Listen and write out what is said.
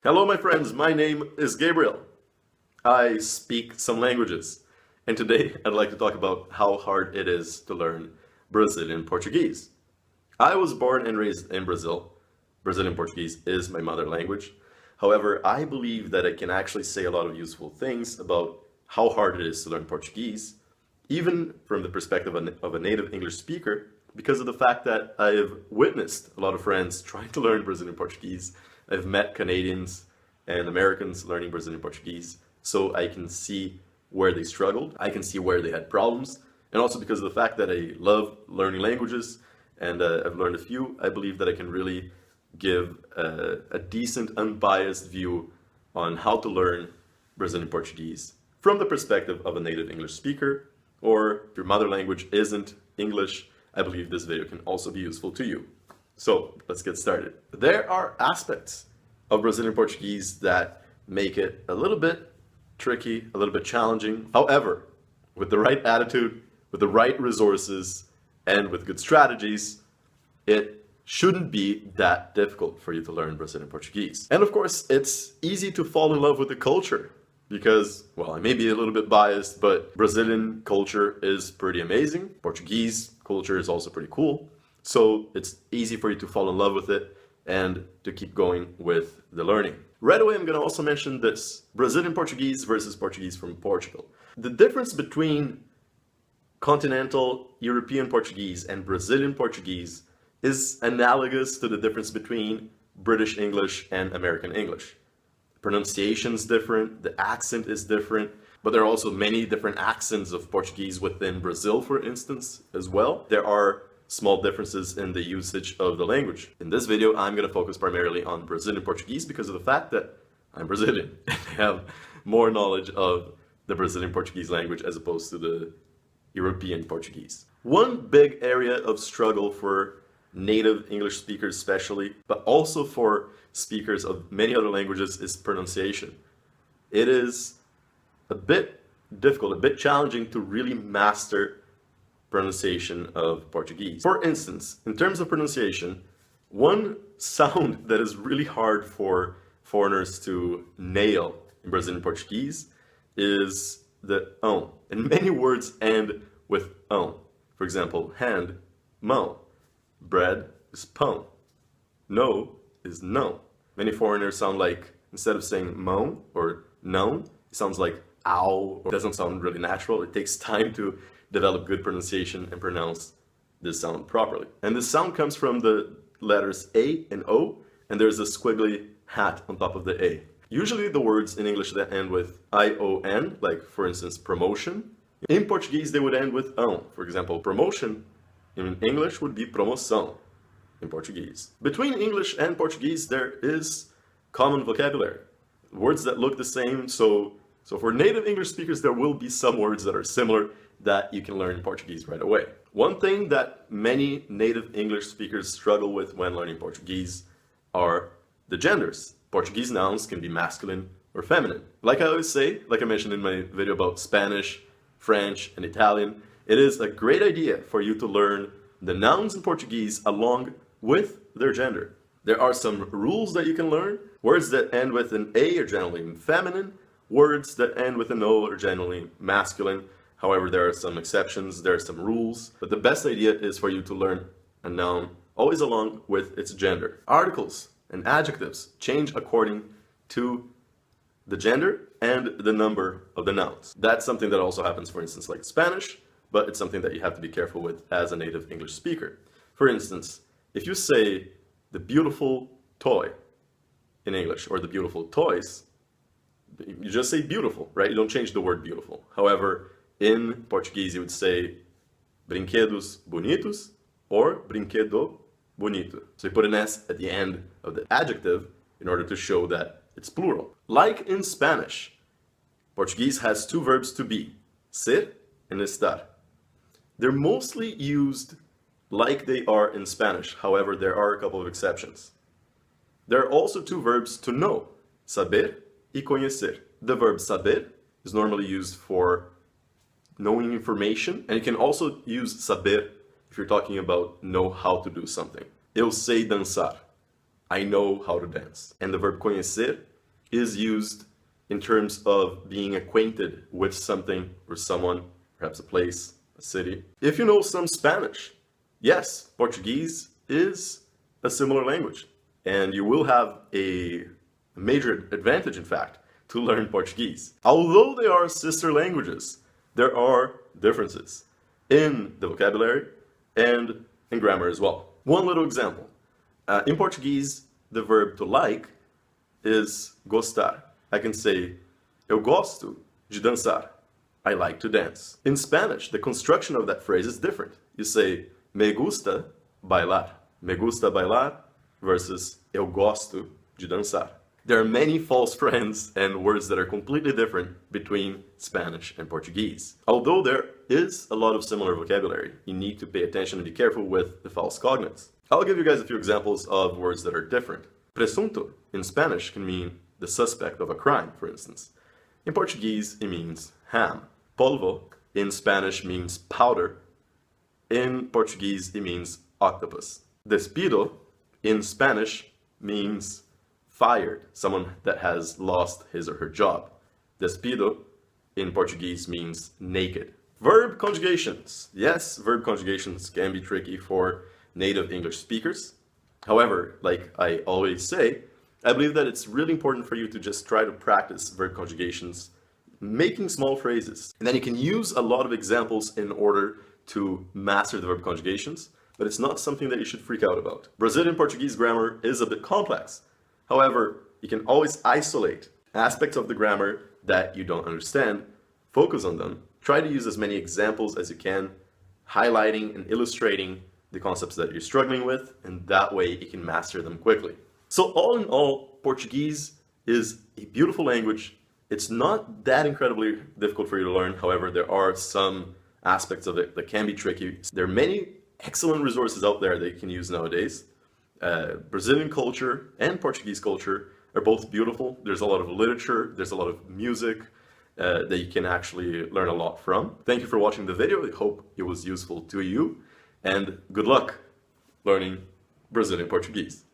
Hello my friends, my name is Gabriel. I speak some languages, and today I'd like to talk about how hard it is to learn Brazilian Portuguese. I was born and raised in Brazil. Brazilian Portuguese is my mother language. However, I believe that I can actually say a lot of useful things about how hard it is to learn Portuguese, even from the perspective of a native English speaker, because of the fact that I've witnessed a lot of friends trying to learn Brazilian Portuguese. I've met Canadians and Americans learning Brazilian Portuguese, so I can see where they struggled, I can see where they had problems, and also because of the fact that I love learning languages, and I've learned a few, I believe that I can really give a decent, unbiased view on how to learn Brazilian Portuguese from the perspective of a native English speaker, or if your mother language isn't English, I believe this video can also be useful to you. So let's get started. There are aspects of Brazilian Portuguese that make it a little bit tricky, a little bit challenging. However, with the right attitude, with the right resources, and with good strategies, it shouldn't be that difficult for you to learn Brazilian Portuguese. And of course, it's easy to fall in love with the culture because, well, I may be a little bit biased, but Brazilian culture is pretty amazing. Portuguese culture is also pretty cool. So it's easy for you to fall in love with it and to keep going with the learning. Right away, I'm going to also mention this: Brazilian Portuguese versus Portuguese from Portugal. The difference between continental European Portuguese and Brazilian Portuguese is analogous to the difference between British English and American English. Pronunciation is different, the accent is different, but there are also many different accents of Portuguese within Brazil, for instance, as well. There are small differences in the usage of the language. In this video, I'm going to focus primarily on Brazilian Portuguese because of the fact that I'm Brazilian and I have more knowledge of the Brazilian Portuguese language as opposed to the European Portuguese. One big area of struggle for native English speakers especially, but also for speakers of many other languages, is pronunciation. It is a bit difficult, a bit challenging to really master pronunciation of Portuguese. For instance, in terms of pronunciation, one sound that is really hard for foreigners to nail in Brazilian Portuguese is the ão. And many words end with ão. For example, hand, mão. Bread is pão. No is não. Many foreigners sound like, instead of saying mão or não, it sounds like ow. It doesn't sound really natural. It takes time to develop good pronunciation and pronounce this sound properly. And this sound comes from the letters A and O, and there's a squiggly hat on top of the A. Usually the words in English that end with I-O-N, like for instance promotion, in Portuguese they would end with ão. For example, promotion in English would be promoção in Portuguese. Between English and Portuguese there is common vocabulary. Words that look the same, so for native English speakers there will be some words that are similar that you can learn in Portuguese right away. One thing that many native English speakers struggle with when learning Portuguese are the genders. Portuguese nouns can be masculine or feminine. Like I always say, like I mentioned in my video about Spanish, French, and Italian, it is a great idea for you to learn the nouns in Portuguese along with their gender. There are some rules that you can learn. Words that end with an A are generally feminine. Words that end with an O are generally masculine. However, there are some exceptions, there are some rules, but the best idea is for you to learn a noun always along with its gender. Articles and adjectives change according to the gender and the number of the nouns. That's something that also happens, for instance, like Spanish, but it's something that you have to be careful with as a native English speaker. For instance, if you say the beautiful toy in English or the beautiful toys, you just say beautiful, right? You don't change the word beautiful. However, in Portuguese, you would say brinquedos bonitos or brinquedo bonito. So you put an S at the end of the adjective in order to show that it's plural. Like in Spanish, Portuguese has two verbs to be, ser and estar. They're mostly used like they are in Spanish. However, there are a couple of exceptions. There are also two verbs to know, saber y conhecer. The verb saber is normally used for knowing information, and you can also use saber if you're talking about know how to do something. Eu sei dançar. I know how to dance. And the verb conhecer is used in terms of being acquainted with something or someone, perhaps a place, a city. If you know some Spanish, yes, Portuguese is a similar language, and you will have a major advantage, in fact, to learn Portuguese. Although they are sister languages, there are differences in the vocabulary and in grammar as well. One little example. In Portuguese, the verb to like is gostar. I can say, eu gosto de dançar. I like to dance. In Spanish, the construction of that phrase is different. You say, me gusta bailar. Me gusta bailar versus eu gosto de dançar. There are many false friends and words that are completely different between Spanish and Portuguese. Although there is a lot of similar vocabulary, you need to pay attention and be careful with the false cognates. I'll give you guys a few examples of words that are different. Presunto in Spanish can mean the suspect of a crime, for instance. In Portuguese, it means ham. Polvo in Spanish means powder. In Portuguese, it means octopus. Despido in Spanish means fired, someone that has lost his or her job. Despido in Portuguese means naked. Verb conjugations. Yes, verb conjugations can be tricky for native English speakers. However, like I always say, I believe that it's really important for you to just try to practice verb conjugations, making small phrases. And then you can use a lot of examples in order to master the verb conjugations, but it's not something that you should freak out about. Brazilian Portuguese grammar is a bit complex. However, you can always isolate aspects of the grammar that you don't understand, focus on them, try to use as many examples as you can, highlighting and illustrating the concepts that you're struggling with, and that way you can master them quickly. So all in all, Portuguese is a beautiful language. It's not that incredibly difficult for you to learn. However, there are some aspects of it that can be tricky. There are many excellent resources out there that you can use nowadays. Brazilian culture and Portuguese culture are both beautiful. There's a lot of literature, there's a lot of music that you can actually learn a lot from. Thank you for watching the video. I hope it was useful to you, and good luck learning Brazilian Portuguese.